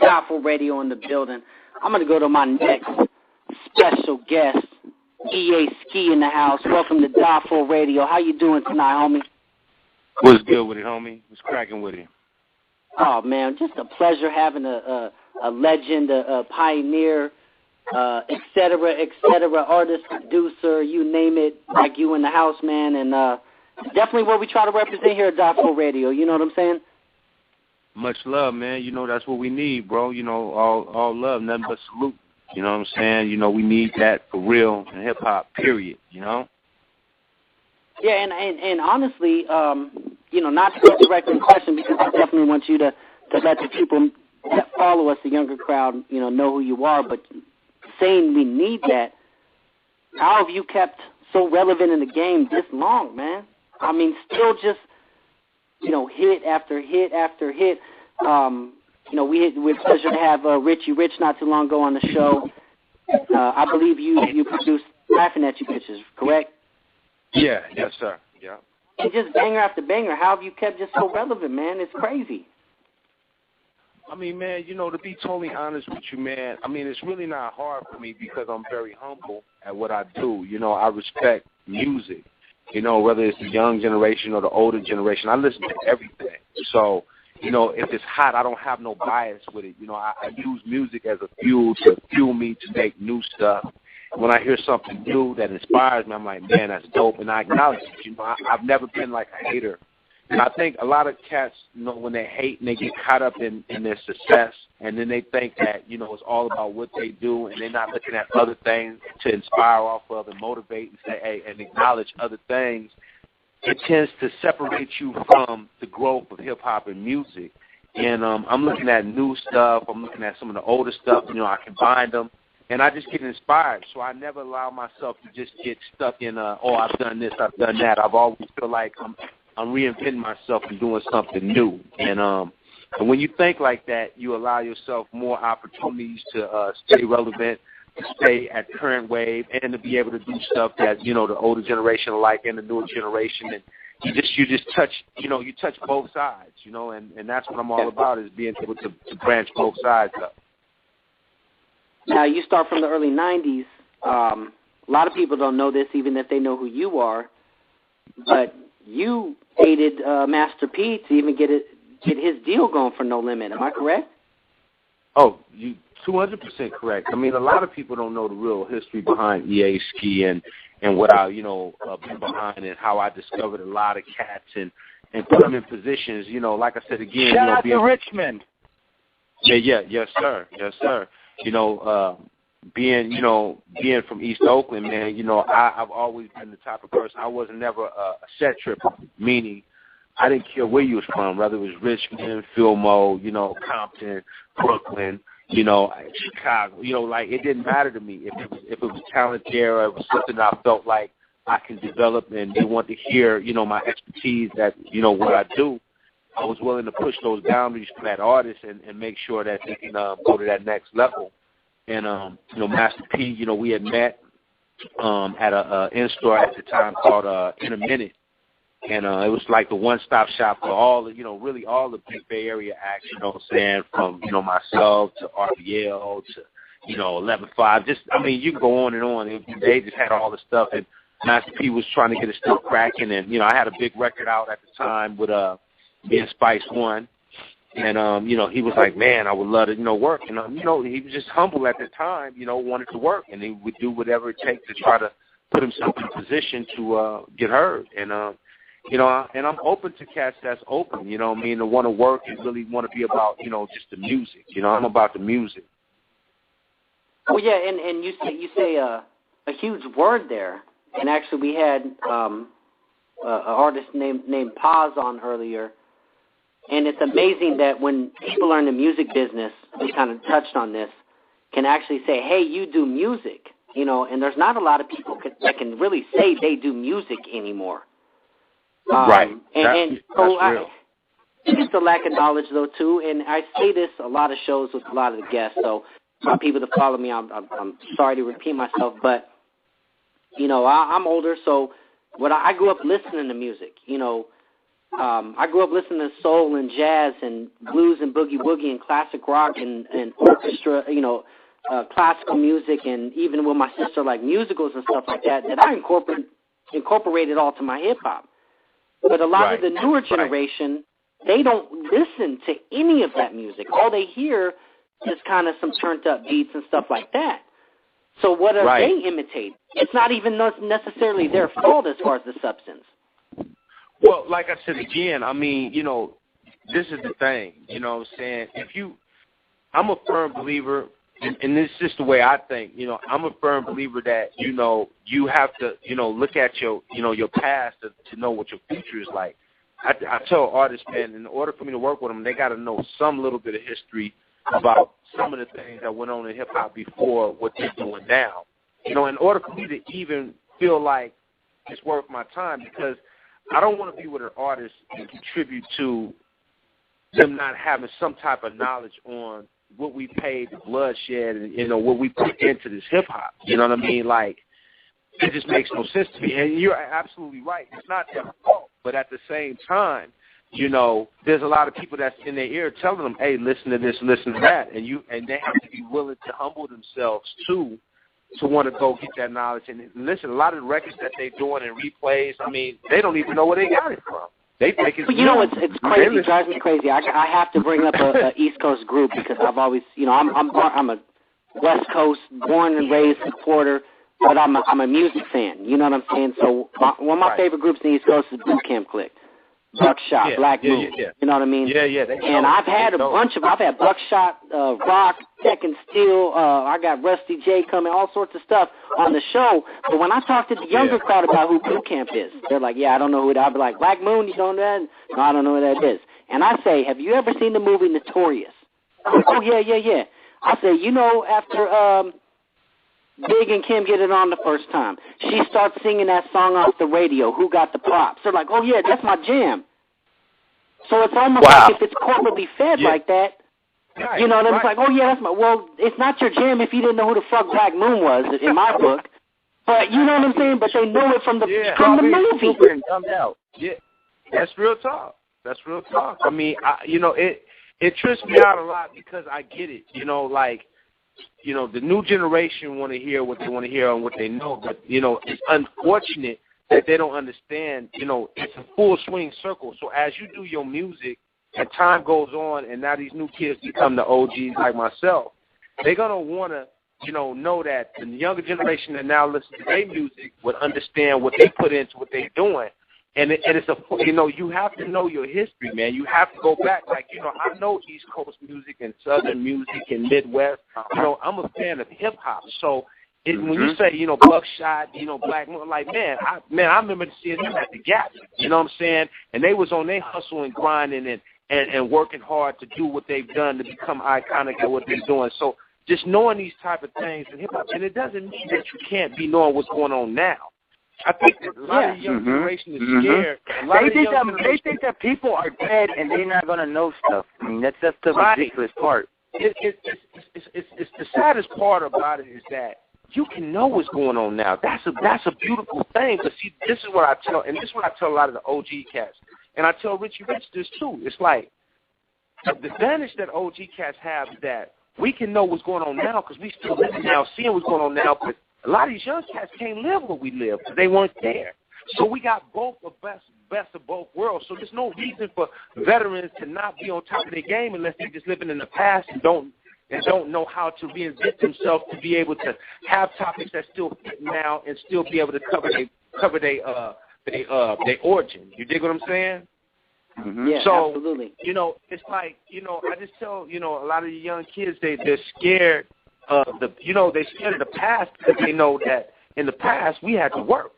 Die4 Radio in the building. I'm going to go to my next special guest, EA Ski in the house. Welcome to Die4 Radio. How you doing tonight, homie? What's good with it, homie? What's cracking with it? Oh, man, just a pleasure having a legend, a pioneer, et cetera, artist, producer, you name it, like you in the house, man. And definitely what we try to represent here at Die4 Radio. You know what I'm saying? Much love, man. You know, that's what we need, bro. You know, all love, nothing but salute. You know what I'm saying? You know, we need that for real in hip-hop, period, you know? Yeah, and honestly, you know, not to go directly in question, because I definitely want you to let the people that follow us, the younger crowd, you know who you are, but saying we need that, how have you kept so relevant in the game this long, man? I mean, still just, you know, hit after hit after hit. You know, we had pleasure to have Richie Rich not too long ago on the show. I believe you produced Laughing at You Bitches, correct? Yeah, yes, sir. Yeah. And just banger after banger. How have you kept just so relevant, man? It's crazy. I mean, man, you know, to be totally honest with you, man, I mean, it's really not hard for me because I'm very humble at what I do. You know, I respect music, you know, whether it's the young generation or the older generation. I listen to everything. So, you know, if it's hot, I don't have no bias with it. You know, I use music as a fuel to fuel me to make new stuff. When I hear something new that inspires me, I'm like, man, that's dope, and I acknowledge it. You know, I've never been like a hater. And I think a lot of cats, you know, when they hate and they get caught up in their success, and then they think that, you know, it's all about what they do, and they're not looking at other things to inspire off of and motivate and say, hey, and acknowledge other things, it tends to separate you from the growth of hip-hop and music. And I'm looking at new stuff. I'm looking at some of the older stuff. You know, I combine them. And I just get inspired, so I never allow myself to just get stuck in, I've done this, I've done that. I've always feel like I'm reinventing myself and doing something new. And when you think like that, you allow yourself more opportunities to stay relevant, to stay at current wave, and to be able to do stuff that, you know, the older generation like and the newer generation. And you just touch, you know, you touch both sides, you know, and that's what I'm all about, is being able to branch both sides up. Now, you start from the early 90s. A lot of people don't know this, even if they know who you are. But you aided Master P to even get his deal going for No Limit. Am I correct? Oh, you 200% correct. I mean, a lot of people don't know the real history behind EA Ski and what I, you know, been behind and how I discovered a lot of cats and put them in positions, you know, like I said again. Shout out to Richmond. Yeah, yes, sir. You know, being from East Oakland, man, you know, I've always been the type of person. I wasn't never a set tripper, meaning I didn't care where you was from, whether it was Richmond, Fillmore, you know, Compton, Brooklyn, you know, Chicago. You know, like, it didn't matter to me if it was talent there or it was something I felt like I can develop and they want to hear, you know, my expertise, that, you know, what I do. I was willing to push those boundaries for that artist and make sure that they can go to that next level. And, you know, Master P, you know, we had met at a in-store at the time called In a Minute. And it was like the one-stop shop for all the, you know, really all the big Bay Area acts, you know what I'm saying, from, you know, myself to RBL to, you know, 11-5. Just, I mean, you can go on and on. They just had all the stuff. And Master P was trying to get it still cracking. And, you know, I had a big record out at the time with being Spice One, and you know, he was like, man, I would love to, you know, work, and you know, he was just humble at the time, you know, wanted to work, and he would do whatever it takes to try to put himself in a position to get heard, and you know, and I'm open to cats that's open, you know what I mean, to want to work and really want to be about, you know, just the music, you know, I'm about the music. Oh yeah, and you say a huge word there, and actually we had an artist named Paz on earlier, and it's amazing that when people are in the music business, we kind of touched on this, can actually say, hey, you do music, you know, and there's not a lot of people that can really say they do music anymore. Right. And so it's a lack of knowledge, though, too, and I say this a lot of shows with a lot of the guests, so for people that follow me, I'm sorry to repeat myself, but, you know, I'm older, so I grew up listening to music, you know, I grew up listening to soul and jazz and blues and boogie woogie and classic rock and orchestra, classical music, and even with my sister, like musicals and stuff like that I incorporated all to my hip-hop. But a lot of the newer generation, they don't listen to any of that music. All they hear is kind of some turned-up beats and stuff like that. So what are they imitating? It's not even necessarily their fault as far as the substance. Well, like I said again, I mean, this is the thing, you know what I'm saying? I'm a firm believer, and this is just the way I think, I'm a firm believer that, you have to, look at your past to know what your future is like. I tell artists, man, in order for me to work with them, they got to know some little bit of history about some of the things that went on in hip-hop before what they're doing now. In order for me to even feel like it's worth my time, because I don't want to be with an artist and contribute to them not having some type of knowledge on what we paid, the bloodshed, and, what we put into this hip-hop. You know what I mean? Like, it just makes no sense to me. And you're absolutely right. It's not their fault. But at the same time, there's a lot of people that's in their ear telling them, hey, listen to this, listen to that. And they have to be willing to humble themselves, too, to want to go get that knowledge. And listen, a lot of the records that they're doing and replays, I mean, they don't even know where they got it from. They think it's it's crazy. It drives me crazy. I have to bring up a East Coast group because I've always, I'm a West Coast, born and raised supporter, but I'm a music fan. You know what I'm saying? So one of my favorite groups in the East Coast is Boot Camp Click. Buckshot, Black Moon, you know what I mean? Yeah. And I've had I've had Buckshot, Rock, Tech and Steel, I got Rusty J coming, all sorts of stuff on the show. But when I talk to the younger crowd about who Boot Camp is, they're like, yeah, I don't know who it is. I'll be like, Black Moon, you don't know that? No, I don't know who that is. And I say, have you ever seen the movie Notorious? Oh, yeah. I say, after Big and Kim get it on the first time, she starts singing that song off the radio, Who Got the Props? They're like, oh, yeah, that's my jam. So it's almost like if it's corporately fed like that, you know, then it's like, oh, yeah, that's my, well, it's not your jam if you didn't know who the fuck Black Moon was, in my book. But you know what I'm saying? But they know it from the movie. And comes out. Yeah, that's real talk. I mean, it trips me out a lot because I get it, the new generation want to hear what they want to hear and what they know, but, it's unfortunate that they don't understand, it's a full swing circle. So as you do your music and time goes on and now these new kids become the OGs like myself, they're going to want to, know that the younger generation that now listens to their music would understand what they put into what they're doing. And it's you have to know your history, man. You have to go back. Like, I know East Coast music and Southern music and Midwest. I'm a fan of hip hop. So when you say, Buckshot, Black Moon, like, man, I remember seeing them at the Gap. You know what I'm saying? And they was on their hustle and grinding and working hard to do what they've done to become iconic at what they're doing. So just knowing these type of things in hip hop, and it doesn't mean that you can't be knowing what's going on now. I think that a lot of the young generation is scared. They think that people are dead and they're not going to know stuff. I mean, that's the ridiculous part. It's the saddest part about it is that you can know what's going on now. That's a beautiful thing. But see, this is what I tell, and this is what I tell a lot of the OG cats, and I tell Richie Rich this too. It's like the advantage that OG cats have is that we can know what's going on now because we still living now, seeing what's going on now. But a lot of these young cats can't live where we live because they weren't there. So we got both the best of both worlds. So there's no reason for veterans to not be on top of their game unless they're just living in the past and don't know how to reinvent themselves to be able to have topics that still fit now and still be able to cover their origin. You dig what I'm saying? Mm-hmm. Yeah, so, absolutely. It's like, I just tell, a lot of the young kids, they're scared of they're scared of the past because they know that in the past we had to work.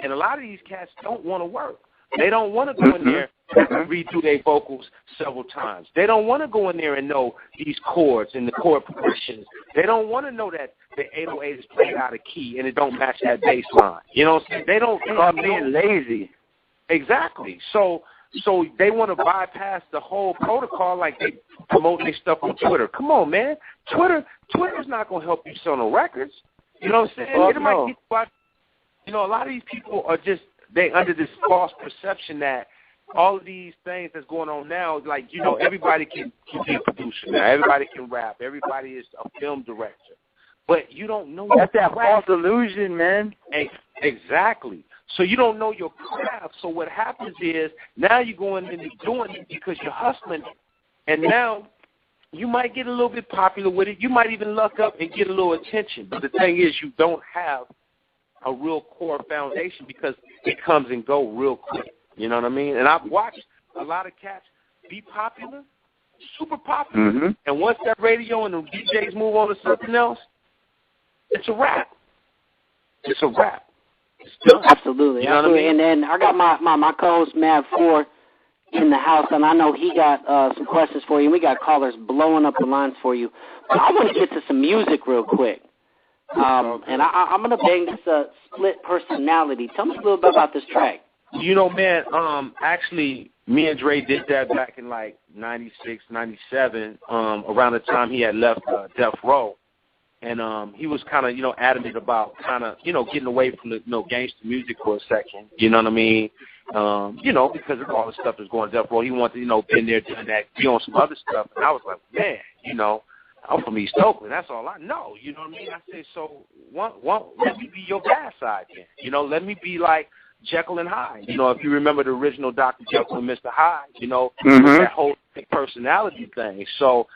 And a lot of these cats don't want to work. They don't want to go in there and redo their vocals several times. They don't want to go in there and know these chords and the chord progressions. They don't want to know that the 808 is played out of key and it don't match that bass line. You know what I'm saying? They don't. It's called being lazy. Exactly. So they want to bypass the whole protocol like they promote their stuff on Twitter. Come on, man. Twitter's not going to help you sell no records. You know what I'm saying? It might get, a lot of these people are just, they under this false perception that, all of these things that's going on now, like, you know, everybody can be a producer now. Everybody can rap. Everybody is a film director. But you don't know that's that false illusion, man. Exactly. So you don't know your craft. So what happens is now you're going into doing it because you're hustling it. And now you might get a little bit popular with it. You might even luck up and get a little attention. But the thing is, you don't have a real core foundation because it comes and go real quick. You know what I mean? And I've watched a lot of cats be popular, super popular. Mm-hmm. And once that radio and the DJs move on to something else, it's a wrap. It's a wrap. It's done. Absolutely. You know absolutely. What I mean? And then I got my co-host, Mav4, in the house, and I know he got some questions for you. We got callers blowing up the lines for you. But I want to get to some music real quick. And I'm going to bang this Split Personality. Tell me a little bit about this track. You know, man, actually, me and Dre did that back in, like, 96, 97, around the time he had left Death Row. And he was kind of, you know, adamant about kind of, you know, getting away from the, you know, gangster music for a second. You know what I mean? You know, because of all the stuff that's going on Death Row. He wanted to, you know, been there, doing that, be on some other stuff. And I was like, man, you know, I'm from East Oakland. That's all I know. You know what I mean? I said, so let me be your bad side then. You know, let me be like Jekyll and Hyde. You know, if you remember the original Dr. Jekyll and Mr. Hyde, you know, that whole personality thing. So,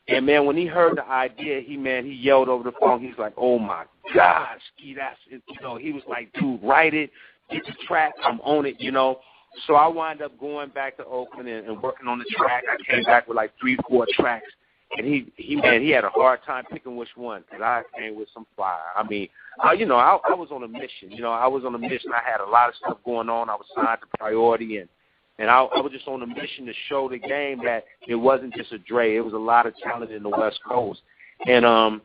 and, man, when he heard the idea, he yelled over the phone. He's like, oh, my God, Ski, that's it. You know, he was like, dude, write it, get the track, I'm on it, you know. So I wound up going back to Oakland and working on the track. I came back with like 3-4 tracks. And he had a hard time picking which one because I came with some fire. I mean, you know, I was on a mission. You know, I was on a mission. I had a lot of stuff going on. I was signed to Priority, and I was just on a mission to show the game that it wasn't just a Dre. It was a lot of talent in the West Coast. And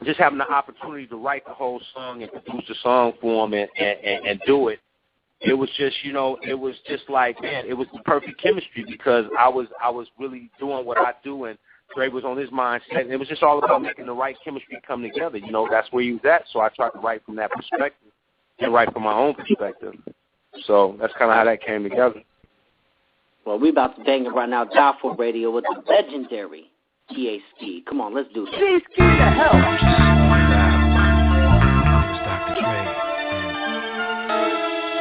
just having the opportunity to write the whole song and produce the song for him and do it, it was just, you know, it was just like, man, it was the perfect chemistry because I was really doing what I do, and Dre was on his mindset, and it was just all about making the right chemistry come together. You know, that's where he was at, so I tried to write from that perspective and write from my own perspective. So that's kind of how that came together. Well, we about to bang it right now, Die4 Radio with the legendary Ski. Come on, let's do this. Ski the hell. It's Dr. Dre.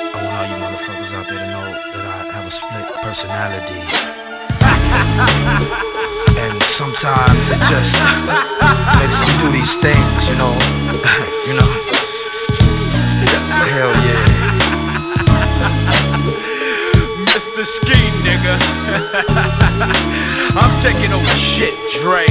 I want all you motherfuckers out there to know that I have a split personality. And sometimes it just makes me do these things, you know. You know. Hell yeah. Mr. Ski, nigga. I'm taking over shit, Dre.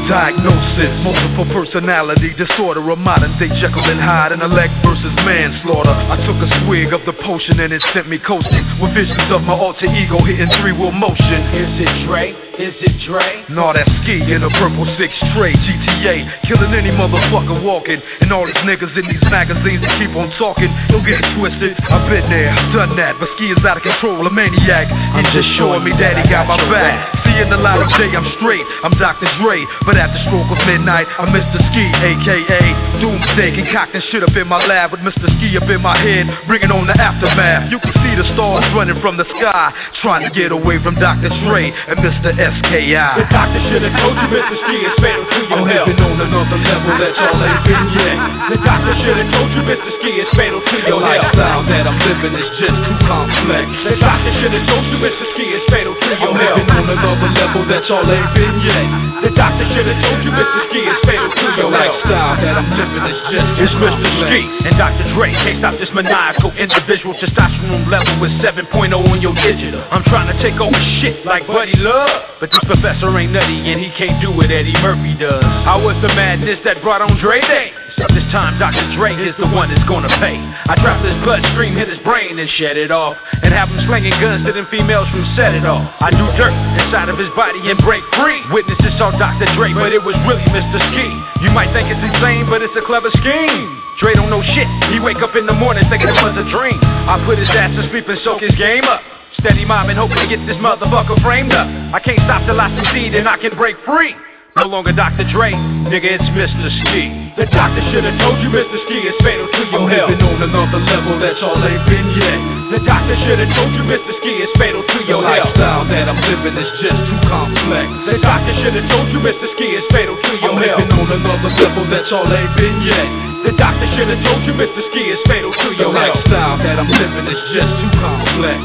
Diagnosis, multiple personality disorder, a modern day Jekyll and Hyde, intellect versus manslaughter. I took a swig of the potion and it sent me coasting with visions of my alter ego hitting 3-wheel motion. Is it Dre? Is it Dre? Nah, that's Ski in a purple 6 tray GTA, killing any motherfucker walking. And all these niggas in these magazines that keep on talking, don't get it twisted. I've been there, done that, but Ski is out of control, a maniac. I'm just showing me that he got my back. Seeing the light of day, I'm straight. I'm Dr. Dre, but at the stroke of midnight, I'm Mr. Ski, a.k.a. Doomsday, concocting shit up in my lab with Mr. Ski up in my head, bringing on the aftermath. You can see the stars running from the sky, trying to get away from Dr. Dre and Mr. S.K.I. The doctor should have told you Mr. Ski is fatal to your health. I'm living on another level that y'all ain't been yet. The doctor should have told you Mr. Ski is fatal to your The health. lifestyle that I'm living is just too complex. The doctor should have told you Mr. Ski is fatal to your I'm health. living on another level that y'all ain't been yet. The doctor should have told you Mr. Ski is fatal to The your health. lifestyle that I'm living is just too It's Mr. complex. Ski and Dr. Dre. Can't stop this maniacal individual testosterone level with 7.0 on your digital. I'm trying to take over shit like Buddy Love, but this professor ain't nutty and he can't do what Eddie Murphy does. I was the madness that brought on Dre Day. Except this time Dr. Dre is the one that's gonna pay. I trap his bloodstream, hit his brain and shed it off, and have him slinging guns to them females from Set It Off. I do dirt inside of his body and break free. Witnesses saw Dr. Dre, but it was really Mr. Ski. You might think it's insane, but it's a clever scheme. Dre don't know shit. He wake up in the morning thinking it was a dream. I put his ass to sleep and soak his game up. Steady mobbing, hoping to get this motherfucker framed up. I can't stop till I succeed and I can break free. No longer Dr. Dre, nigga, it's Mr. Ski. The doctor should have told you, Mr. Ski, it's fatal to your health. I'm living on another level, that's all ain't been yet. The doctor should have told you, Mr. Ski, it's fatal to your health. The lifestyle that I'm living is just too complex. The doctor should have told you, Mr. Ski, it's fatal to your I'm health. living on another level, that's all ain't been yet. The doctor should have told you, Mr. Ski, it's fatal to The your health. lifestyle that I'm living is just too complex.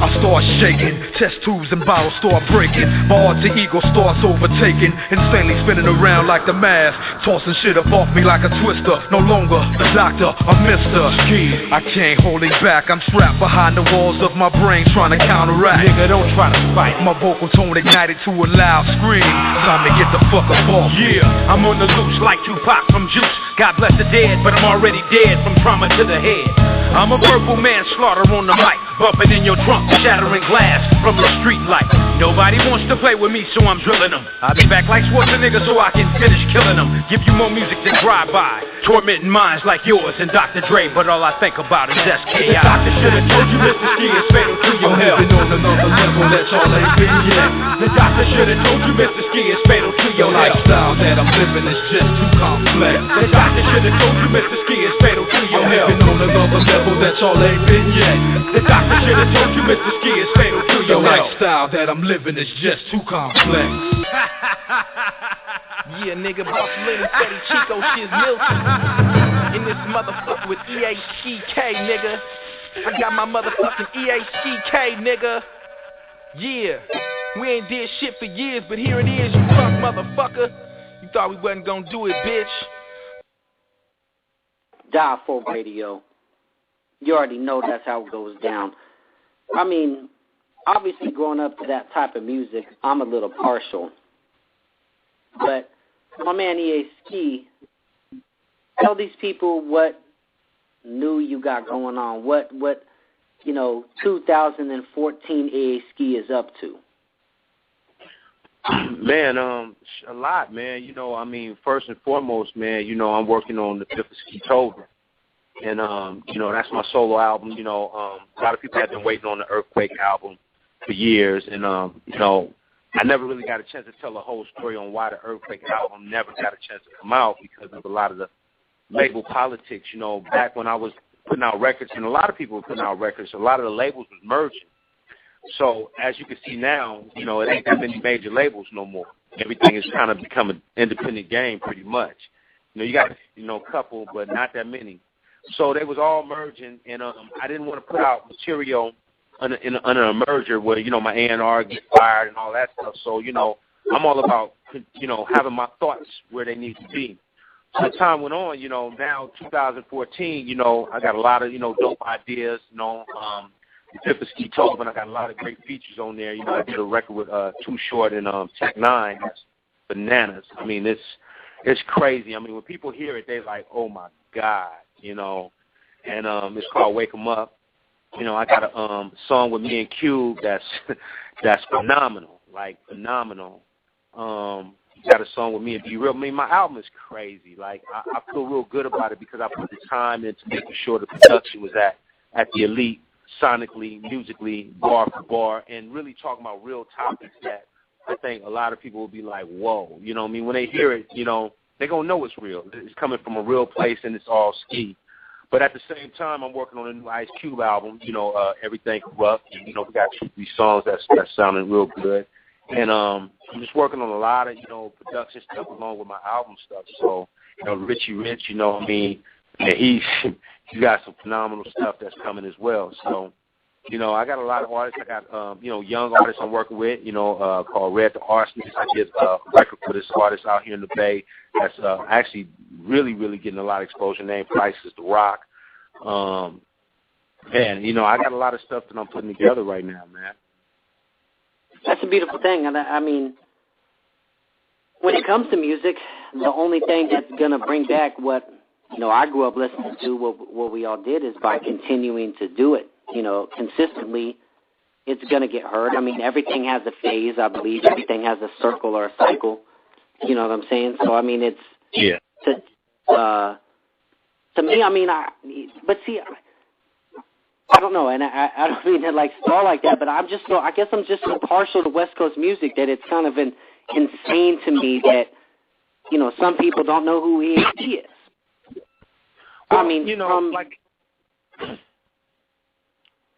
I start shaking, test tubes and bottles start breaking. My alter ego starts overtaking, insanely spinning around like the mask, tossing shit up off me like a twister. No longer the doctor, I'm Mr. Ski. I can't hold it back, I'm trapped behind the walls of my brain trying to counteract. Nigga, don't try to fight. My vocal tone ignited to a loud scream. Time to get the fuck up off. Yeah, I'm on the loose like Tupac from Juice. God bless the dead, but I'm already dead from trauma to the head. I'm a verbal manslaughter on the mic, bumping in your trunk, shattering glass from the street light. Nobody wants to play with me, so I'm drilling them. I'll be back like Schwarzenegger so I can finish killing them. Give you more music than drive-by, tormenting minds like yours and Dr.Dre, but all I think about is SKI. The doctor should have told you, Mr. Ski, it's fatal to your health. I'm living on another level, that's all ain't been yet. The doctor should have told you, Mr. Ski, it's fatal to your The health. lifestyle that I'm living is just too complex. The doctor should have told you, Mr. Ski, it's fatal to your I'm health. living on another level, that's all ain't been yet. The doctor should have told you, Mr. Ski, it's fatal to The your health. lifestyle that I'm living is just too complex. Yeah, nigga, Boss Lenny, Fetty, Chico, Shiz Milton. In this motherfucker with EACK, nigga. I got my motherfucking EACK, nigga. Yeah, we ain't did shit for years, but here it is, you punk motherfucker. You thought we wasn't gonna do it, bitch. Die4 Radio. You already know that's how it goes down. I mean, obviously growing up to that type of music, I'm a little partial. But my man EA Ski, tell these people what new you got going on. What 2014 EA Ski is up to. Man, a lot, man. You know, I mean, first and foremost, man, you know, I'm working on the 5th of Ski-tober. And, you know, that's my solo album. You know, a lot of people have been waiting on the Earthquake album for years. And, you know, I never really got a chance to tell the whole story on why the Earthquake album never got a chance to come out because of a lot of the label politics. You know, back when I was putting out records, and a lot of people were putting out records, a lot of the labels was merging. So as you can see now, you know, it ain't that many major labels no more. Everything has kind of become an independent game pretty much. You know, you got, you know, a couple, but not that many. So they was all merging, and I didn't want to put out material under a merger where, you know, my A&R gets fired and all that stuff. So, you know, I'm all about, you know, having my thoughts where they need to be. So as time went on, you know, now 2014, you know, I got a lot of, you know, dope ideas, you know, the 5th of Ski-tober, and I got a lot of great features on there. You know, I did a record with Too Short and Tech Nine. That's bananas. I mean, it's crazy. I mean, when people hear it, they're like, oh, my God, you know. And it's called Wake 'Em Up. You know, I got a song with me and Cube that's phenomenal, like phenomenal. Got a song with me and Be Real. I mean, my album is crazy. Like, I feel real good about it because I put the time into making sure the production was at the elite, sonically, musically, bar for bar, and really talking about real topics that I think a lot of people will be like, whoa. You know what I mean? When they hear it, you know, they're going to know it's real. It's coming from a real place, and it's all ski. But at the same time, I'm working on a new Ice Cube album, you know, Everything Corrupt. And, you know, we got 2-3 songs that's sounding real good. And I'm just working on a lot of, you know, production stuff along with my album stuff. So, you know, Richie Rich, you know what I mean? And he's got some phenomenal stuff that's coming as well. So, you know, I got a lot of artists. I got, you know, young artists I'm working with, you know, called Red the Arsonist. I did a record for this artist out here in the Bay that's actually really, really getting a lot of exposure. Named Prices The Rock. And, you know, I got a lot of stuff that I'm putting together right now, man. That's a beautiful thing. And I mean, when it comes to music, the only thing that's going to bring back what, you know, I grew up listening to, what we all did, is by continuing to do it, you know, consistently. It's going to get heard. I mean, everything has a phase, I believe. Everything has a circle or a cycle. You know what I'm saying? So, I mean, it's... Yeah. To me, I mean, but see, I don't know, and I don't mean to, like, stall like that, but I guess I'm just so partial to West Coast music that it's kind of insane to me that some people don't know who he is. Well, I mean,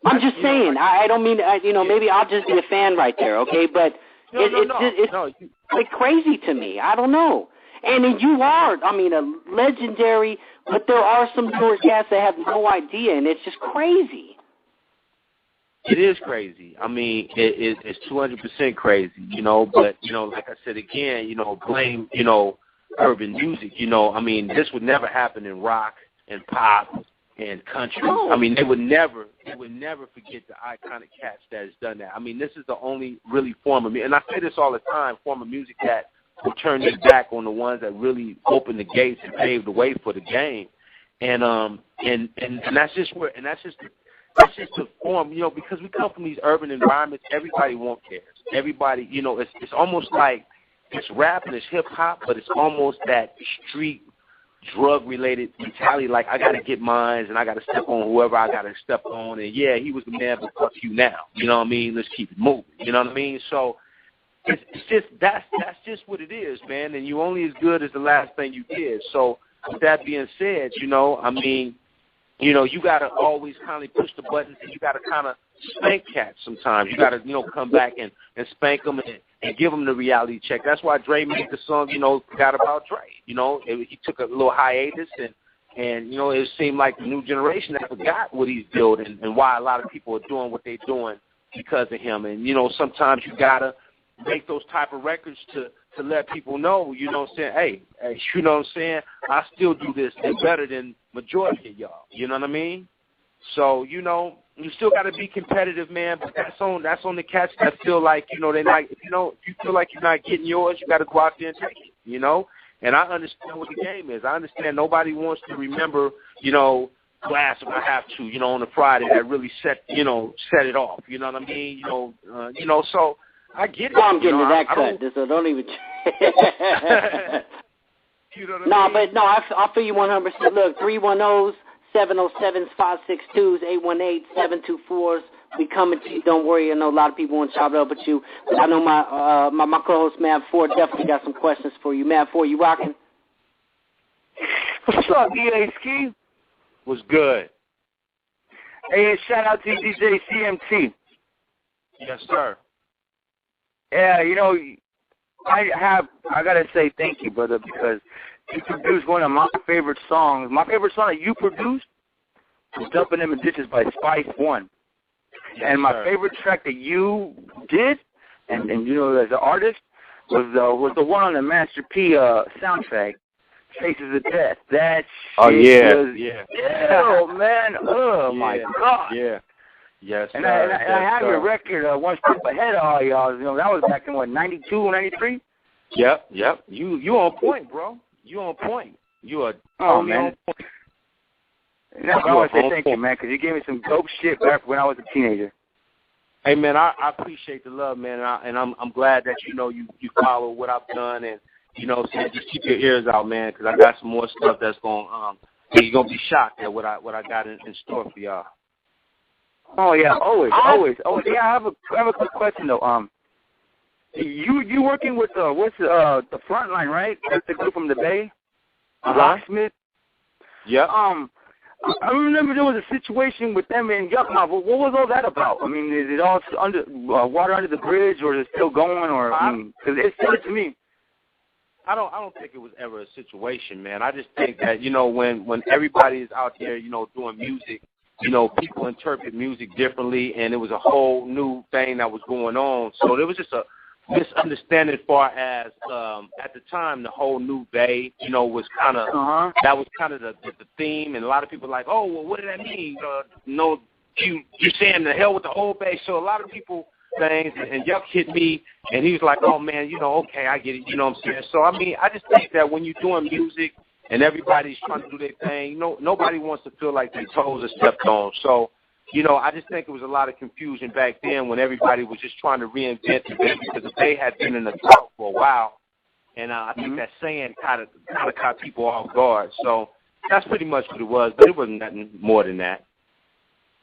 I'm just saying. Like, I don't mean, maybe I'll just be a fan right there, okay? But it's like crazy to me. I don't know. And you are, a legendary, but there are some newer cats that have no idea, and it's just crazy. It is crazy. I mean, it's 200% crazy, but, like I said again, blame, urban music, this would never happen in rock and pop and country. No. I mean, they would never forget the iconic cats that has done that. I mean, this is the only really form of music, and I say this all the time, form of music that will turn their back on the ones that really opened the gates and paved the way for the game. And that's just where, and that's just the form, because we come from these urban environments. Everybody wants theirs. Everybody, it's almost like it's rap and it's hip hop, but it's almost that street drug-related mentality, like I got to get mine and I got to step on whoever I got to step on, and yeah, he was the man, but fuck you now. You know what I mean? Let's keep it moving. You know what I mean? So it's just that's just what it is, man. And you only as good as the last thing you did. So with that being said, you got to always kind of push the buttons, and you got to kind of spank cats sometimes. You got to come back and spank them and give them the reality check. That's why Dre made the song, Forgot About Dre. He took a little hiatus, and it seemed like the new generation that forgot what he's building and why a lot of people are doing what they're doing because of him. And, sometimes you got to make those type of records to let people know, hey, you know what I'm saying? I still do this and better than majority of y'all. You know what I mean? So, you still got to be competitive, man, but that's on the cats that feel like, they're not, if you feel like you're not getting yours, you got to go out there and take it, And I understand what the game is. I understand nobody wants to remember, Glass if I have to, on a Friday that really set it off. You know what I mean? So I get it. I'm getting to that cut, so don't even. You know what I mean? But I feel you 100%. Look, 310s, 707s, 562s, 818-724s. We coming to you. Don't worry. I know a lot of people want to chop it up with you. But I know my co-host, Matt Ford, definitely got some questions for you. Matt Ford, you rocking? What's up, EA Ski? What's good? Hey, shout out to DJ CMT. Yes, sir. Yeah, I gotta say thank you, brother, because you produced one of my favorite songs. My favorite song that you produced was Dumping Them in Ditches by Spice One. Yes, and my sir. favorite track that you did, and as an artist, was the one on the Master P soundtrack, Faces of Death. That shit was ill, man. Oh, my God. Yeah. Yes, and sir. I have your record one step ahead of all y'all. That was back in, 92, 93? Yep. You on point, bro. You on point. You are man. on point. I want to say thank you, man, because you gave me some dope shit back when I was a teenager. Hey, man, I appreciate the love, man, and I'm glad that you follow what I've done, and just keep your ears out, man, because I got some more stuff that's going. You're gonna be shocked at what I got in store for y'all. Oh yeah, always. Oh yeah, I have a quick question though. You working with the Frontline, right? That's the group from the Bay, Locksmith. Yeah. I remember there was a situation with them in Yucca. What was all that about? I mean, is it all under water under the bridge, or is it still going? Or because it said to me. I don't think it was ever a situation, man. I just think that when everybody is out there, doing music. People interpret music differently, and it was a whole new thing that was going on. So there was just a misunderstanding as far as at the time the whole new Bay, was kind of that was kind of the theme, and a lot of people were like, oh, well, what did that mean? You saying the hell with the old Bay? So a lot of people things, and Yuck hit me, and he was like, oh man, okay, I get it. You know what I'm saying? So I mean, I just think that when you're doing music and everybody's trying to do their thing, nobody wants to feel like their toes are stepped on. So, I just think it was a lot of confusion back then when everybody was just trying to reinvent the Bay, because the Bay had been in the drought for a while, and I think that saying kind of caught people off guard. So that's pretty much what it was, but it wasn't nothing more than that.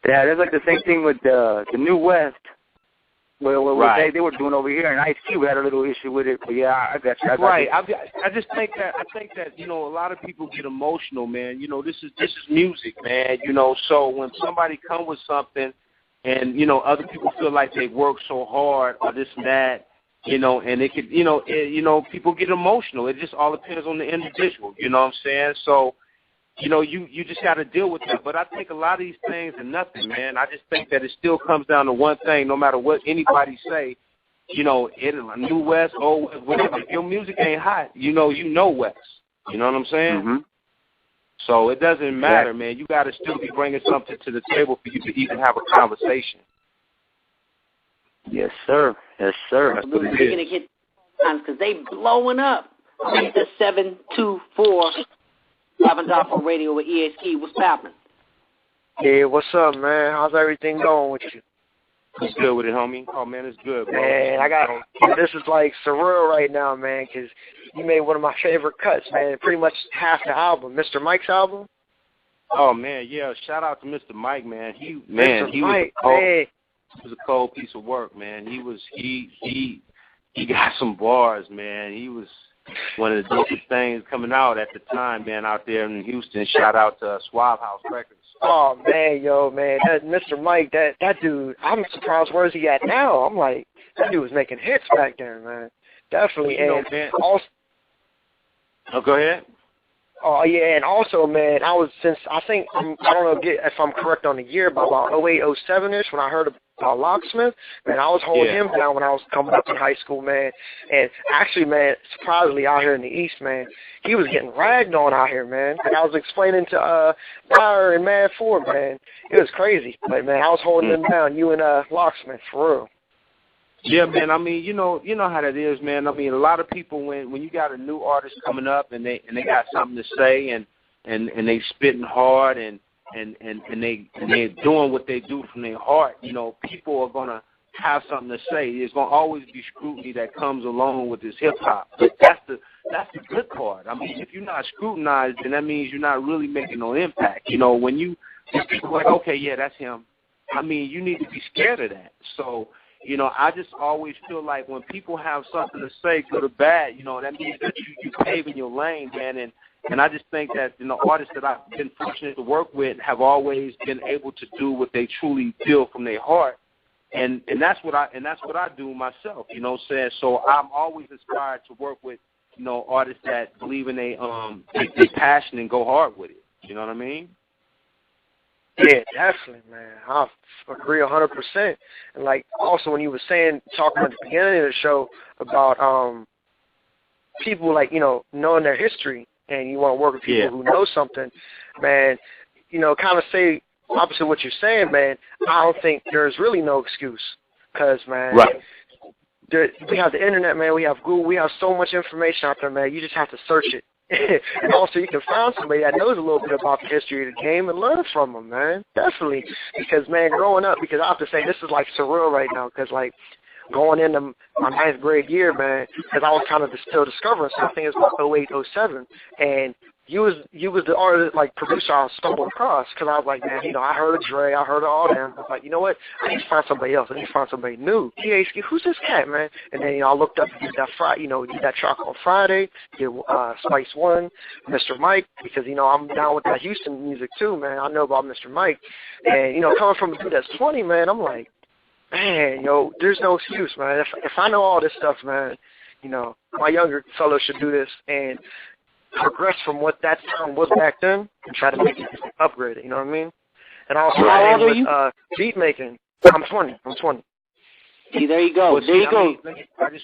Yeah, there's like the same thing with the New West. what they were doing over here, and Ice Cube had a little issue with it. But yeah, I got you. I just think that a lot of people get emotional, man. This is music, man. So when somebody comes with something, and other people feel like they work so hard or this and that, and it could, people get emotional. It just all depends on the individual. You know what I'm saying? So. You just got to deal with that. But I think a lot of these things are nothing, man. I just think that it still comes down to one thing, no matter what anybody say, New West, Old West, whatever. If your music ain't hot, you know West. You know what I'm saying? Mm-hmm. So it doesn't matter, man. You got to still be bringing something to the table for you to even have a conversation. Yes, sir. Yes, sir. That's what it is. You're going to get times because they blowing up. The 724. Die4 Radio with ESP. What's happening? Hey, what's up, man? How's everything going with you? It's good with it, homie. Oh, man, it's good, bro. Man, this is like surreal right now, man, because you made one of my favorite cuts, man. Pretty much half the album. Mr. Mike's album? Oh, man, yeah. Shout out to Mr. Mike, man. He was a cold piece of work, man. He got some bars, man. He was one of the dopest things coming out at the time, man, out there in Houston. Shout out to Swab House Records. Oh, man, that Mr. Mike, that dude, I'm surprised where's he at now. I'm like, that dude was making hits back then, man. Definitely. Man. Also, go ahead. Oh, yeah, and also, man, I don't know if I'm correct on the year, but about 08, 07-ish, when I heard about Locksmith, man, I was holding him down when I was coming up in high school, man. And actually, man, surprisingly, out here in the East, man, he was getting ragged on out here, man. Like I was explaining to Dyer and Mad 4, man. It was crazy. But, man, I was holding him down, you and Locksmith, for real. Yeah, man. I mean, you know how that is, man. I mean, a lot of people when you got a new artist coming up and they got something to say and they spitting hard and they're doing what they do from their heart, people are gonna have something to say. There's gonna always be scrutiny that comes along with this hip hop. But that's the good part. I mean, if you're not scrutinized, then that means you're not really making no impact. When people are like, okay, yeah, that's him. I mean, you need to be scared of that. So. I just always feel like when people have something to say, good or bad, that means that you're paving your lane, man. And I just think that, artists that I've been fortunate to work with have always been able to do what they truly feel from their heart. And that's what I do myself, saying? So I'm always inspired to work with, artists that believe in their passion and go hard with it. You know what I mean? Yeah, definitely, man. I agree 100%. And like also when you were talking at the beginning of the show about people like knowing their history, and you want to work with people who know something, man. Kind of say opposite what you're saying, man. I don't think there's really no excuse, because man, we have the internet, man. We have Google. We have so much information out there, man. You just have to search it. And also, you can find somebody that knows a little bit about the history of the game and learn from them, man. Definitely. Because, man, growing up, because I have to say, this is, like, surreal right now, because, like, going into my 9th grade year, man, because I was kind of still discovering something. It was about 08, 07, and you was the artist, like, producer I stumbled across, because I was like, man, I heard of Dre, I heard of all them. I was like, you know what? I need to find somebody else. I need to find somebody new. Who's this cat, man? And then, I looked up, did that did that track on Friday, did Spice One, Mr. Mike, because, I'm down with that Houston music, too, man. I know about Mr. Mike. And, coming from a dude that's 20, man, I'm like, man, there's no excuse, man. If I know all this stuff, man, my younger fellows should do this and progress from what that sound was back then and try to make it upgrade it, you know what I mean? And also, how old are you? Beat making. I'm 20. See, there you go. There you go.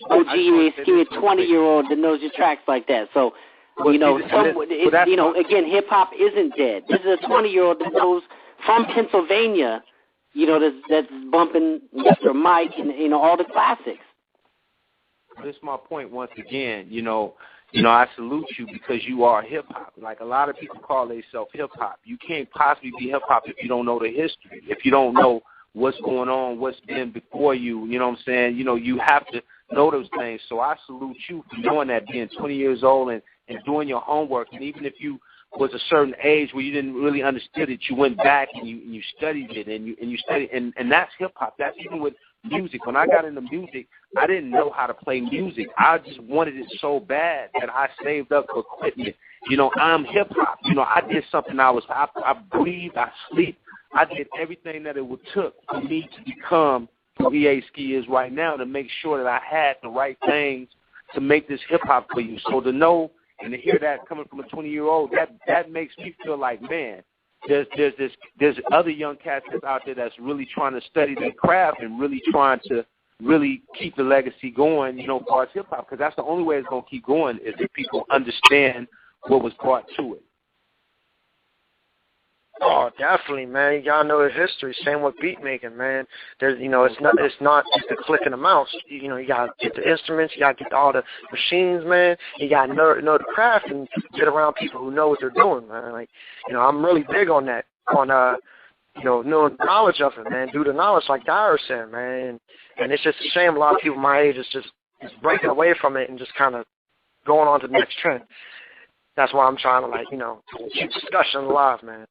OG is a 20-year-old that knows your tracks like that. So, again, hip-hop isn't dead. This is a 20-year-old that knows from Pennsylvania, that's bumping Mr. Mike and all the classics. This is my point once again, I salute you because you are hip-hop. Like a lot of people call themselves hip-hop. You can't possibly be hip-hop if you don't know the history, if you don't know what's going on, what's been before you, you know what I'm saying? You have to know those things. So I salute you for doing that, being 20 years old and doing your homework. And even if you was a certain age where you didn't really understand it, you went back and you studied it and you studied, and that's hip-hop. That's even with music. When I got into music, I didn't know how to play music. I just wanted it so bad that I saved up equipment. You know, I'm hip-hop. You know, I did something I breathed, I sleep. I did everything that it would took for me to become who EA Ski is right now, to make sure that I had the right things to make this hip-hop for you. So to know and to hear that coming from a 20-year-old, that makes me feel like, man, there's other young cats that's out there that's really trying to study their craft and really trying to really keep the legacy going, you know, as far as hip-hop, because that's the only way it's going to keep going is if people understand what was brought to it. Oh, definitely, man. Y'all know the history. Same with beat making, man. There's, you know, it's not just the clicking the mouse. You know, you gotta get the instruments, you gotta get all the machines, man. You gotta know the craft and get around people who know what they're doing, man. Like, you know, I'm really big on that. You know, knowing knowledge of it, man. Due to knowledge, like Die4 said, man. And it's just a shame a lot of people my age is just breaking away from it and just kind of going on to the next trend. That's why I'm trying to, like, you know, keep discussion alive, man.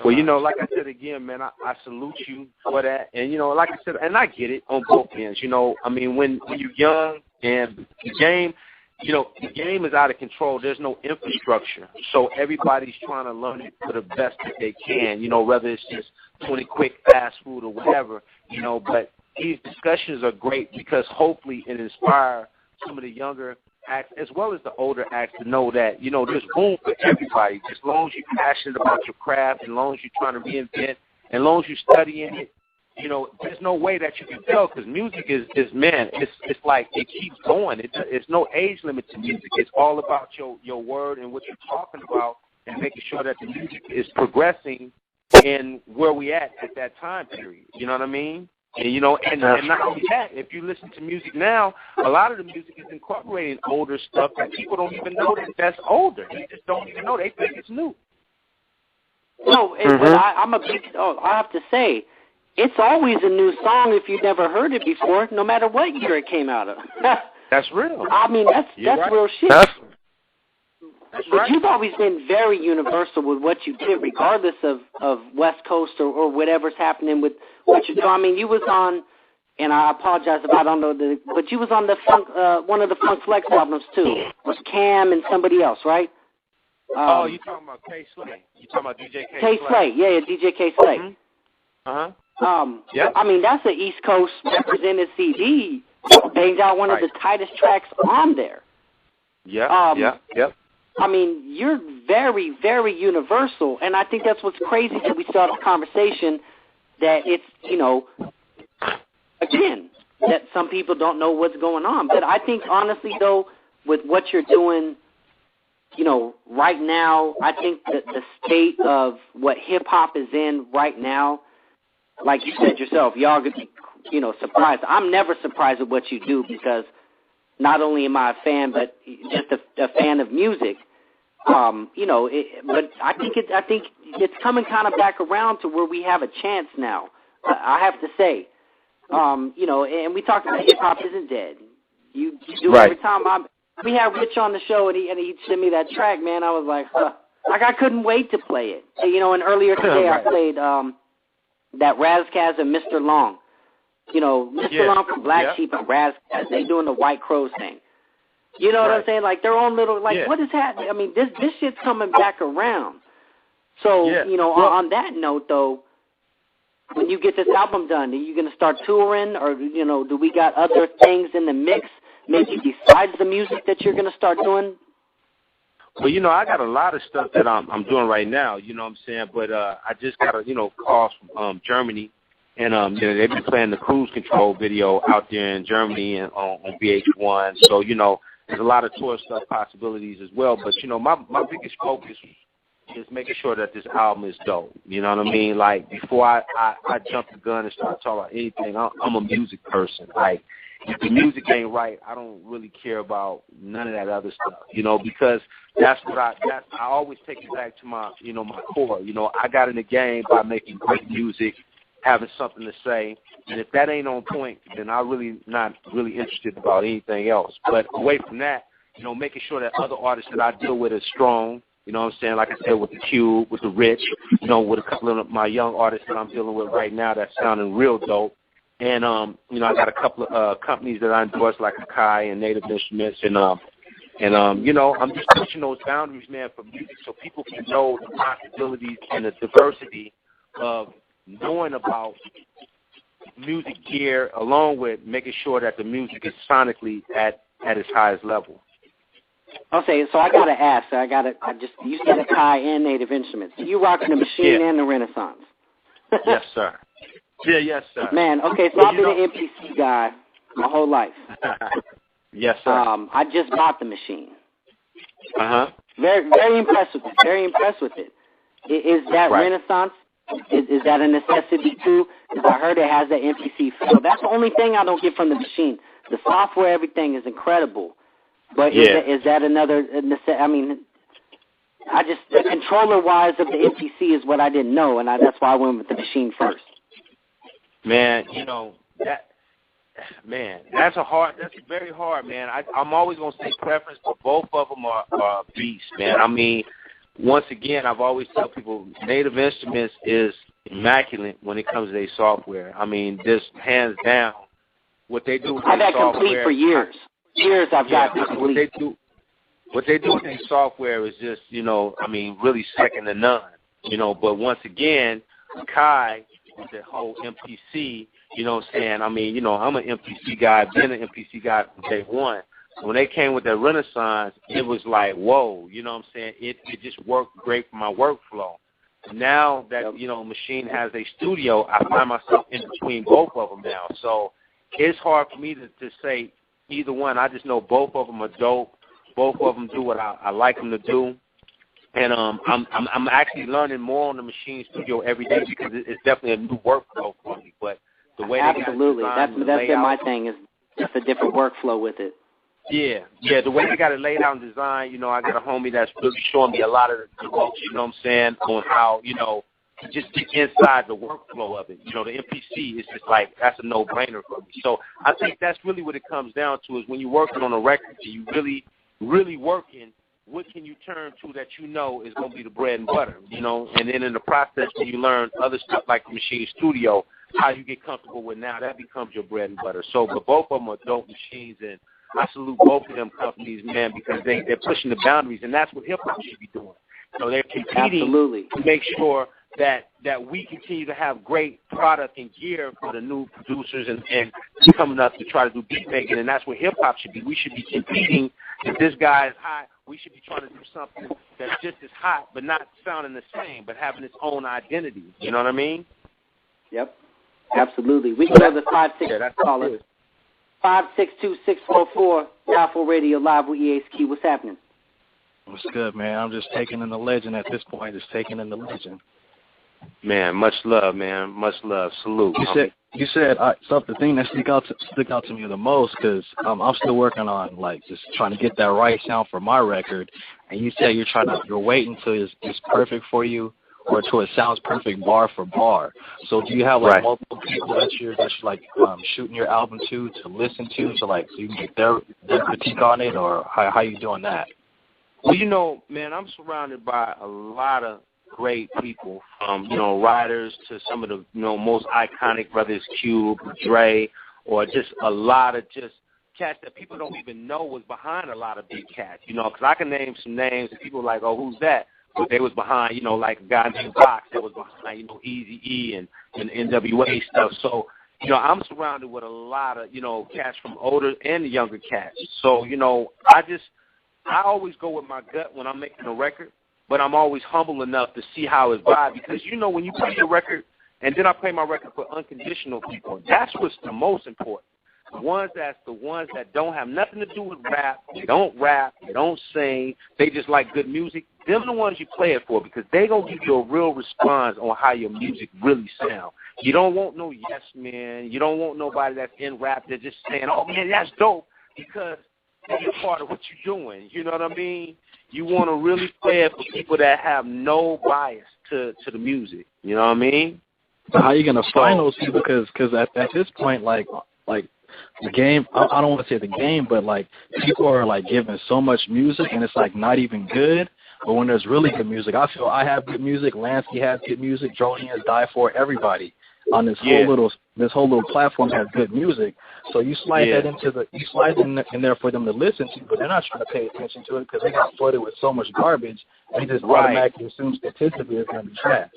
Well, you know, like I said again, man, I salute you for that. And, you know, like I said, and I get it on both ends. You know, I mean, when you're young and the game, you know, the game is out of control. There's no infrastructure. So everybody's trying to learn it for the best that they can, you know, whether it's just 20 quick fast food or whatever, you know. But these discussions are great because hopefully it inspires some of the younger acts as well as the older acts to know that, you know, there's room for everybody. As long as you're passionate about your craft, as long as you're trying to reinvent, as long as you're studying it, you know, there's no way that you can tell because music is man, it's like it keeps going. It's no age limit to music. It's all about your word and what you're talking about and making sure that the music is progressing in where we at that time period. You know what I mean? And, you know, and not only that, if you listen to music now, a lot of the music is incorporating older stuff that people don't even know that's older. They just don't even know. They think it's new. No, but I'm a big. I have to say, it's always a new song if you've never heard it before, no matter what year it came out of. That's real. I mean, that's right. Real shit. But right. You've always been very universal with what you did, regardless of West Coast or whatever's happening with what you do. I mean, you was on, and I apologize if I don't know but you was on the Funk, one of the Funk Flex albums too. With Cam and somebody else, right? Oh, you talking about K Slay? You talking about DJ K Slay? Yeah, DJ K Slay. Yeah. I mean, that's an East Coast represented CD. Banged out one of the tightest tracks on there. Yeah. Yep. I mean, you're very, very universal, and I think that's what's crazy that we start the conversation, that it's, you know, again, that some people don't know what's going on. But I think, honestly, though, with what you're doing, you know, right now, I think that the state of what hip-hop is in right now, like you said yourself, y'all could be, you know, surprised. I'm never surprised at what you do because not only am I a fan, but just a fan of music. You know, but I think it's coming kind of back around to where we have a chance now. I have to say, you know, and we talked about hip hop isn't dead. You do every time. We had Rich on the show, and he sent me that track, man. I was like, like I couldn't wait to play it. You know, and earlier today I played that Razkaz and Mr. Long. You know, Mr. Long from Black Sheep and Razkaz, they doing the White Crows thing. You know what I'm saying? Like, their own little, like, what is happening? I mean, this shit's coming back around. So, you know, on that note, though, when you get this album done, are you going to start touring? Or, you know, do we got other things in the mix, maybe besides the music that you're going to start doing? Well, you know, I got a lot of stuff that I'm doing right now, you know what I'm saying? But I just got a, you know, call from Germany. And you know, they've been playing the Cruise Control video out there in Germany and on VH1. So, you know, there's a lot of tour stuff possibilities as well. But, you know, my biggest focus is making sure that this album is dope. You know what I mean? Like, before I jump the gun and start talking about anything, I'm a music person. Like, if the music ain't right, I don't really care about none of that other stuff, you know, because that's what I always take it back to my, you know, my core. You know, I got in the game by making great music, having something to say, and if that ain't on point, then I'm really not really interested about anything else. But away from that, you know, making sure that other artists that I deal with are strong, you know what I'm saying, like I said, with the Cube, with the Rich, you know, with a couple of my young artists that I'm dealing with right now that's sounding real dope, And, you know, I got a couple of companies that I endorse, like Akai and Native Instruments, and you know, I'm just pushing those boundaries, man, for music so people can know the possibilities and the diversity of knowing about music gear, along with making sure that the music is sonically at its highest level. Okay, so I gotta ask. You said Akai and Native Instruments. You rocking the Machine and the Renaissance? Yes, sir. Yeah, yes, sir. Man, okay, so I've been an MPC guy my whole life. Yes, sir. I just bought the Machine. Very, very impressed with it. Very impressed with it. Is that Renaissance? Is that a necessity too? Because I heard it has that MPC feel. That's the only thing I don't get from the Machine. The software, everything is incredible. But is that another necessity? I mean, the controller-wise of the MPC is what I didn't know, and that's why I went with the Machine first. Man, you know, that's very hard, man. I'm always going to say preference, but both of them are beasts, man. I mean, once again, I've always tell people Native Instruments is immaculate when it comes to their software. I mean, just hands down, what they do with their software. I've had Complete for years. I've got Complete. What they do with their software is just, you know, I mean, really second to none. You know, but once again, Kai, with the whole MPC, you know what I'm saying? I mean, you know, I'm an MPC guy. I've been an MPC guy from day one. So when they came with that Renaissance, it was like, whoa, you know what I'm saying? It just worked great for my workflow. Now that, you know, Machine has a studio, I find myself in between both of them now. So it's hard for me to say either one. I just know both of them are dope. Both of them do what I like them to do. And I'm actually learning more on the Machine Studio every day because it's definitely a new workflow for me. But the way absolutely, that's been my thing, is just a different workflow with it. Yeah, the way they got it laid out and designed, you know, I got a homie that's really showing me a lot of the ropes, you know what I'm saying, on how, you know, to just get inside the workflow of it. You know, the MPC is just like, that's a no-brainer for me. So I think that's really what it comes down to, is when you're working on a record and you really working, what can you turn to that you know is going to be the bread and butter, you know? And then in the process, when you learn other stuff like the Machine Studio, how you get comfortable with now, that becomes your bread and butter. So, but both of them are dope machines, and I salute both of them companies, man, because they're pushing the boundaries, and that's what hip-hop should be doing. So they're competing to make sure that we continue to have great product and gear for the new producers and coming up to try to do beat making, and that's what hip-hop should be. We should be competing. If this guy is hot, we should be trying to do something that's just as hot but not sounding the same, but having its own identity. You know what I mean? Yep, absolutely. We can go to the 5-6 caller. 562-644, Die4 Radio, live with EASQ. What's happening? What's good, man? I'm just taking in the legend at this point. Just taking in the legend. Man, much love, man. Much love. Salute. You said the thing that stick out to me the most, because I'm still working on like just trying to get that right sound for my record. And you said you're waiting till it's perfect for you, or till it sounds perfect bar for bar. So do you have like multiple people that you're like shooting your album to listen to like so you can get their critique on it, or how you doing that? Well, you know, man, I'm surrounded by a lot of great people, from, you know, writers to some of the, you know, most iconic, whether it's Cube, Dre, or just a lot of just cats that people don't even know was behind a lot of big cats, you know, because I can name some names and people are like, oh, who's that? But they was behind, you know, like a guy named Box that was behind, you know, Eazy-E and NWA stuff. So, you know, I'm surrounded with a lot of, you know, cats from older and the younger cats. So, you know, I always go with my gut when I'm making a record. But I'm always humble enough to see how it vibes, because, you know, when you play your record, and then I play my record for unconditional people, that's what's the most important. The ones that don't have nothing to do with rap, they don't sing, they just like good music, them the ones you play it for, because they going to give you a real response on how your music really sounds. You don't want no yes man, you don't want nobody that's in rap that's just saying, oh man, that's dope, because they're part of what you're doing, you know what I mean? You want to really play it for people that have no bias to the music. You know what I mean? So how are you going to find those people? Because at this point, like the game, I don't want to say the game, but like people are like giving so much music and it's like not even good. But when there's really good music, I feel I have good music, Lansky has good music, Joni has Die4, everybody. on this whole little platform has good music. So you slide that in there for them to listen to, but they're not trying to pay attention to it because they got flooded with so much garbage. They just automatically assume statistically it's going to be trash.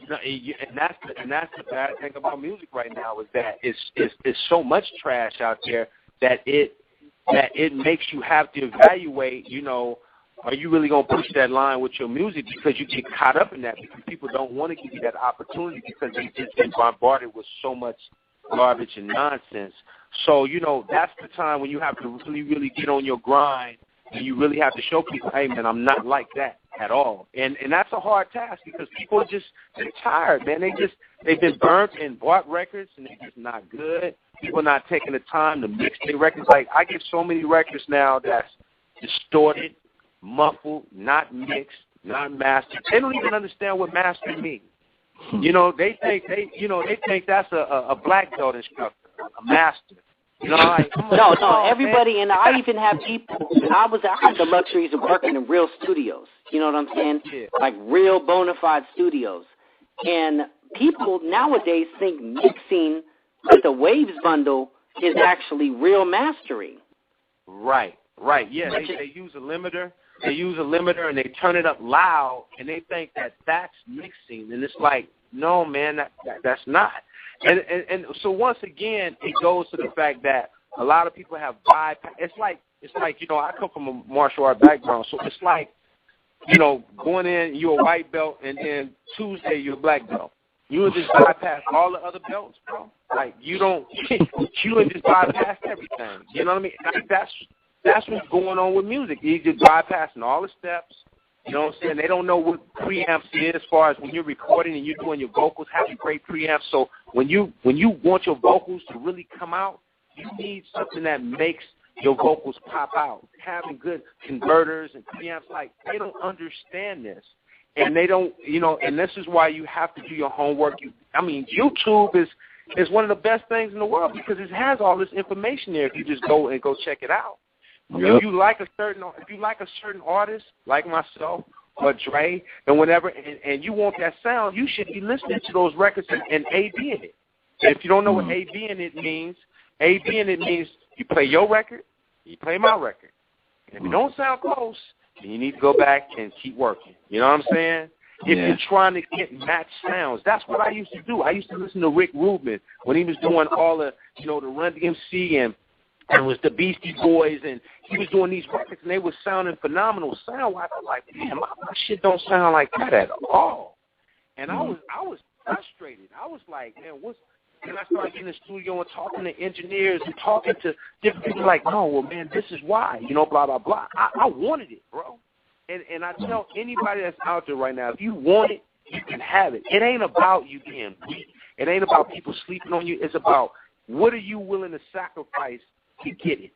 No, and that's the bad thing about music right now is that it's so much trash out there that it makes you have to evaluate, are you really going to push that line with your music because you get caught up in that because people don't want to give you that opportunity because they've just been bombarded with so much garbage and nonsense. So, that's the time when you have to really, really get on your grind and you really have to show people, hey, man, I'm not like that at all. And that's a hard task because people are just they're tired, man. They've been burnt and bought records and they're just not good. People are not taking the time to mix their records. Like, I get so many records now that's distorted, muffled, not mixed, not mastered. They don't even understand what master means. They think that's a black belt instructor, a master. No, everybody, and I even have people. I had the luxuries of working in real studios. You know what I'm saying? Yeah. Like real bona fide studios. And people nowadays think mixing with the Waves bundle is actually real mastering. Right. Yeah, they use a limiter. They use a limiter and they turn it up loud, and they think that that's mixing. And it's like, no, man, that's not. And so once again, it goes to the fact that a lot of people have bypass. It's like I come from a martial art background, so it's like going in, you're a white belt, and then Tuesday you're a black belt. You would just bypass all the other belts, bro. Like you would just bypass everything. You know what I mean? Like, that's what's going on with music. You're just bypassing all the steps. You know what I'm saying? They don't know what preamps is as far as when you're recording and you're doing your vocals, having great preamps. So when you want your vocals to really come out, you need something that makes your vocals pop out. Having good converters and preamps, like, they don't understand this. And they don't, and this is why you have to do your homework. YouTube is one of the best things in the world because it has all this information there if you just go check it out. Yep. If you like a certain artist, like myself or Dre, and whatever, and you want that sound, you should be listening to those records and A-B'ing it. And if you don't know what A-B'ing it means you play your record, you play my record. And if you don't sound close, then you need to go back and keep working. You know what I'm saying? If you're trying to get matched sounds, that's what I used to do. I used to listen to Rick Rubin when he was doing all the, the Run DMC and it was the Beastie Boys, and he was doing these records, and they were sounding phenomenal sound-wise. I was like, man, my shit don't sound like that at all. And I was frustrated. I was like, man, and I started getting in the studio and talking to engineers and talking to different people like, no, well, man, this is why, blah, blah, blah. I wanted it, bro. And I tell anybody that's out there right now, if you want it, you can have it. It ain't about you being weak. It ain't about people sleeping on you. It's about what are you willing to sacrifice to get it.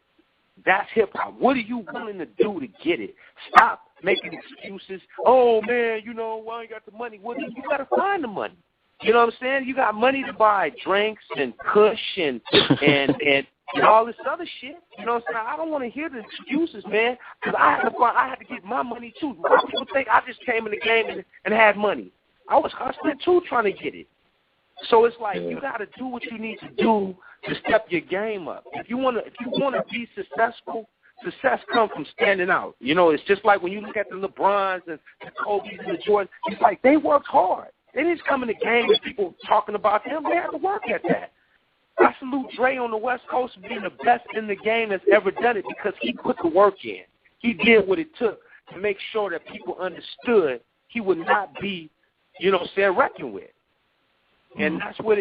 That's hip-hop. What are you willing to do to get it? Stop making excuses. Oh, man, well, I ain't got the money. Well, you got to find the money. You know what I'm saying? You got money to buy drinks and kush and all this other shit. You know what I'm saying? I don't want to hear the excuses, man, because I had to get my money, too. A lot of people think I just came in the game and had money. I was hustling, too, trying to get it. So it's like you got to do what you need to do to step your game up. If you want to be successful, success comes from standing out. It's just like when you look at the LeBrons and the Kobe's and the Jordans, it's like they worked hard. They didn't come in the game with people talking about them. They had to work at that. I salute Dre on the West Coast for being the best in the game that's ever done it because he put the work in. He did what it took to make sure that people understood he would not be, reckoned with. And that's what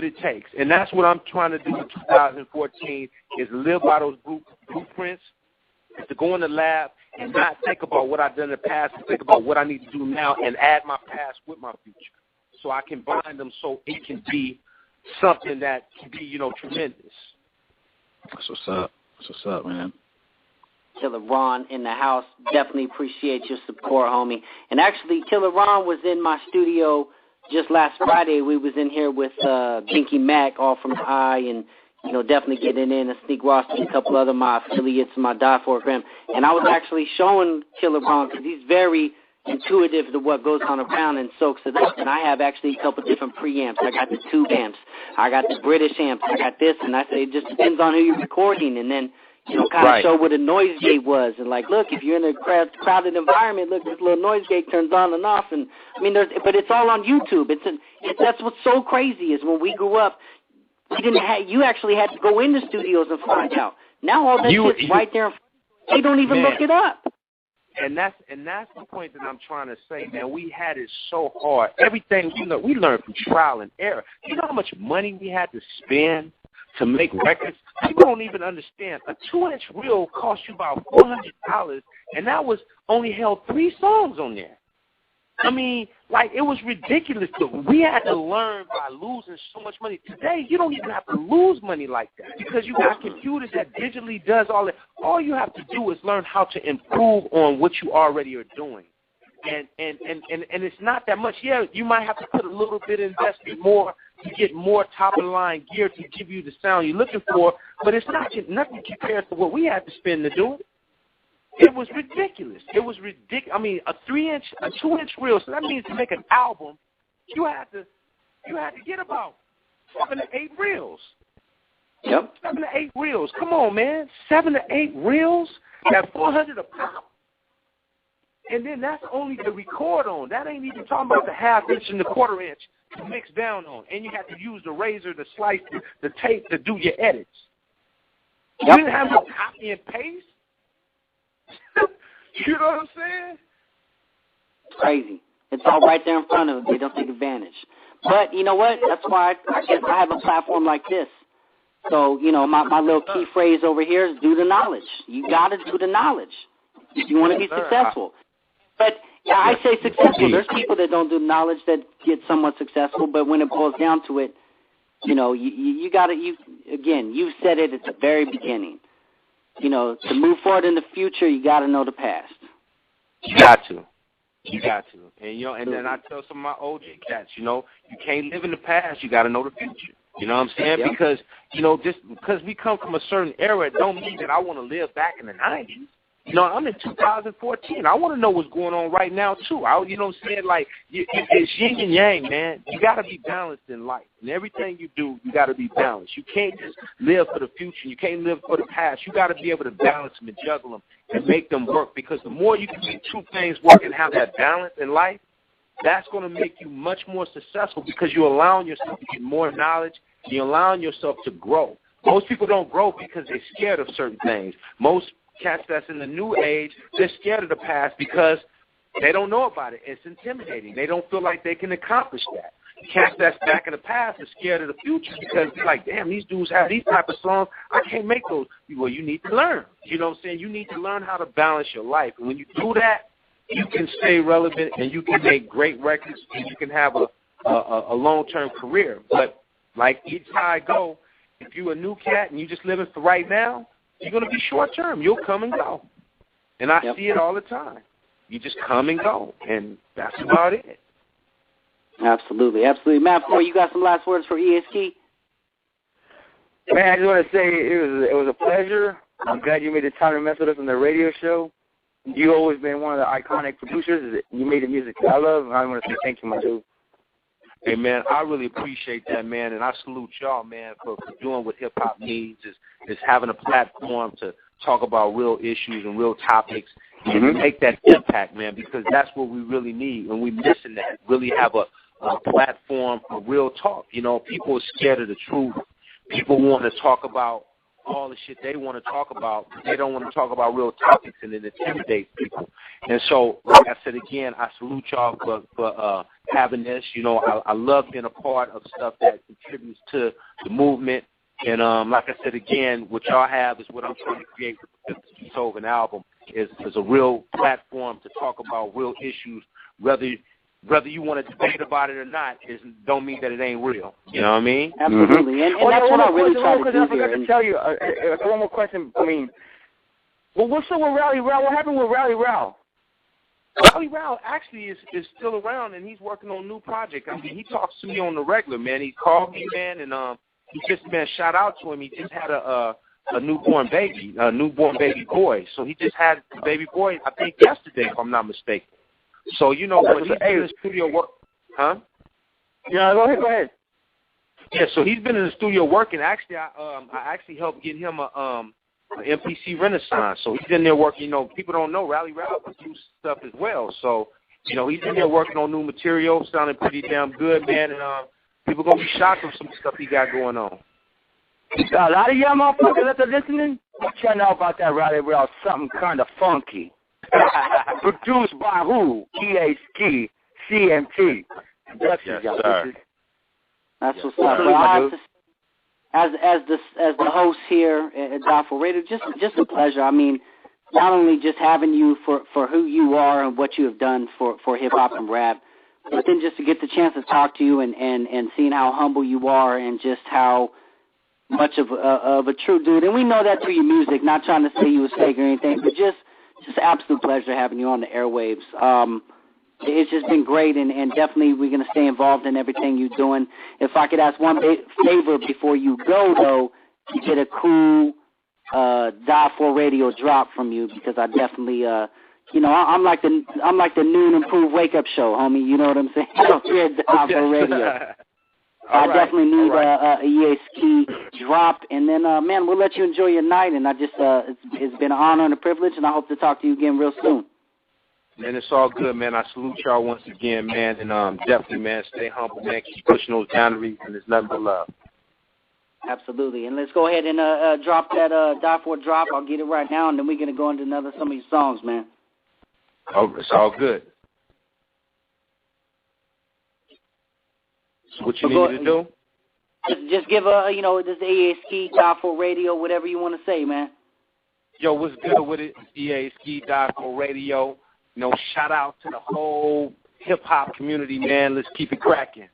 it takes. And that's what I'm trying to do in 2014 is live by those blueprints, is to go in the lab and not think about what I've done in the past and think about what I need to do now and add my past with my future so I can bind them so it can be something that can be, tremendous. That's what's up, man. Killer Ron in the house. Definitely appreciate your support, homie. And actually, Killer Ron was in my studio just last Friday. We was in here with Binky Mac, all from the Eye, and definitely getting in and Sneak Ross and a couple other my affiliates, my Die4 gram. And I was actually showing Killer Ron because he's very, intuitive to what goes on around and soaks it up. And I have actually a couple different preamps. I got the tube amps. I got the British amps. I got this. And I say it just depends on who you're recording. And then, kind of show what a noise gate was. And like, look, if you're in a crowded environment, look, this little noise gate turns on and off. And I mean, but it's all on YouTube. That's what's so crazy is when we grew up, you actually had to go into studios and find out. Now all that shit's right there. They don't even look it up. And that's the point that I'm trying to say, man. We had it so hard. Everything we learned from trial and error. You know how much money we had to spend to make records? People don't even understand. A 2-inch reel cost you about $400, and that was only held 3 songs on there. I mean, like, it was ridiculous. We had to learn by losing so much money. Today, you don't even have to lose money like that because you got computers that digitally does all that. All you have to do is learn how to improve on what you already are doing. And it's not that much. Yeah, you might have to put a little bit of investment more to get more top-of-the-line gear to give you the sound you're looking for, but it's nothing compared to what we had to spend to do it. It was ridiculous. It was ridiculous. I mean, a 2-inch reel. So that means to make an album, you had to get about 7 to 8 reels. Yep. 7 to 8 reels. Come on, man. 7 to 8 reels at $400 a pop. And then that's only to record on. That ain't even talking about the 1/2 inch and the 1/4 inch to mix down on. And you have to use the razor to slice the tape to do your edits. Yep. You didn't have no copy and paste. You know what I'm saying? It's crazy. It's all right there in front of them. They don't take advantage. But you know what? That's why I guess I have a platform like this. So, my little key phrase over here is do the knowledge. You got to do the knowledge if you want to be successful. But I say successful. There's people that don't do knowledge that get somewhat successful, but when it boils down to it, you got to, you said it at the very beginning. To move forward in the future, you got to know the past. You got to. And then I tell some of my OG cats, you can't live in the past. You got to know the future. You know what I'm saying? Yep. Because, just because we come from a certain era, it don't mean that I want to live back in the 90s. I'm in 2014. I want to know what's going on right now, too. You know what I'm saying? Like, it's yin and yang, man. You got to be balanced in life. And everything you do, you got to be balanced. You can't just live for the future. You can't live for the past. You got to be able to balance them and juggle them and make them work. Because the more you can make 2 things work and have that balance in life, that's going to make you much more successful because you're allowing yourself to get more knowledge. You're allowing yourself to grow. Most people don't grow because they're scared of certain things. Most cats that's in the new age, they're scared of the past because they don't know about it. It's intimidating. They don't feel like they can accomplish that. Cats that's back in the past are scared of the future because they're like, damn, these dudes have these type of songs. I can't make those. Well, you need to learn. You know what I'm saying? You need to learn how to balance your life. And when you do that, you can stay relevant and you can make great records and you can have a long-term career. But like each time I go, if you're a new cat and you're just living for right now, you're going to be short-term. You'll come and go. And I see it all the time. You just come and go, and that's about it. Absolutely. Matt, before you got some last words for ESK? Man, I just want to say it was a pleasure. I'm glad you made the time to mess with us on the radio show. You've always been one of the iconic producers. You made the music that I love, and I want to say thank you, my dude. Hey, man, I really appreciate that, man, and I salute y'all, man, for doing what hip-hop needs, is having a platform to talk about real issues and real topics and make that impact, man, because that's what we really need, and we're missing that, really have a platform for real talk. People are scared of the truth. People want to talk about all the shit they want to talk about, but they don't want to talk about real topics, and it intimidates people. And so, like I said again, I salute y'all for having this. I love being a part of stuff that contributes to the movement. And like I said again, what y'all have is what I'm trying to create with the Beethoven album is a real platform to talk about real issues, whether you want to debate about it or not, don't mean that it ain't real. You know what I mean? Absolutely. And that's what I really try to do I forgot to tell you, one more question. What's up with Rally Row? What happened with Rally Row? Rally Row actually is still around, and he's working on a new project. I mean, he talks to me on the regular, man. He called me, man, and he just, man, shout out to him. He just had a newborn baby boy. So he just had the baby boy, I think, yesterday, if I'm not mistaken. So, you know, when he's been in the studio work, huh? Yeah, go ahead. Yeah, so he's been in the studio working. Actually, I actually helped get him an MPC Renaissance. So he's in there working. You know, people don't know Rally Ralph produced stuff as well. So, you know, he's in there working on new material, sounding pretty damn good, man. And people gonna be shocked with some stuff he got going on. A lot of y'all motherfuckers that are listening, what y'all know about that Rally Ralph? Something kind of funky. Produced by who? EHT, CMT. Yes, sir. That's what's up. Well, I have to, as the host here at Die4 Radio, just a pleasure. I mean, not only just having you for who you are and what you have done for hip hop and rap, but then just to get the chance to talk to you and seeing how humble you are and just how much of a true dude. And we know that through your music. Not trying to say you was fake or anything, but just absolute pleasure having you on the airwaves. It's just been great, and definitely we're going to stay involved in everything you're doing. If I could ask one favor before you go, though, to get a cool Die4 Radio drop from you, because I definitely, you know, I'm like the noon improved wake up show, homie. You know what I'm saying? Here at Die4 Radio. I definitely need a ESK drop, and then, man, we'll let you enjoy your night. And I just, it's been an honor and a privilege, and I hope to talk to you again real soon. Man, it's all good, man. I salute y'all once again, man, and definitely, man, stay humble, man. Keep pushing those boundaries, and there's nothing but love. Absolutely, and let's go ahead and drop that Die4 drop. I'll get it right now, and then we're gonna go into some of your songs, man. Oh, it's all good. So what you need me to do? Just give you know, this EASKI, Die4 Radio, whatever you want to say, man. Yo, what's good with it? EASKI, Die4 Radio. You know, shout out to the whole hip hop community, man. Let's keep it cracking.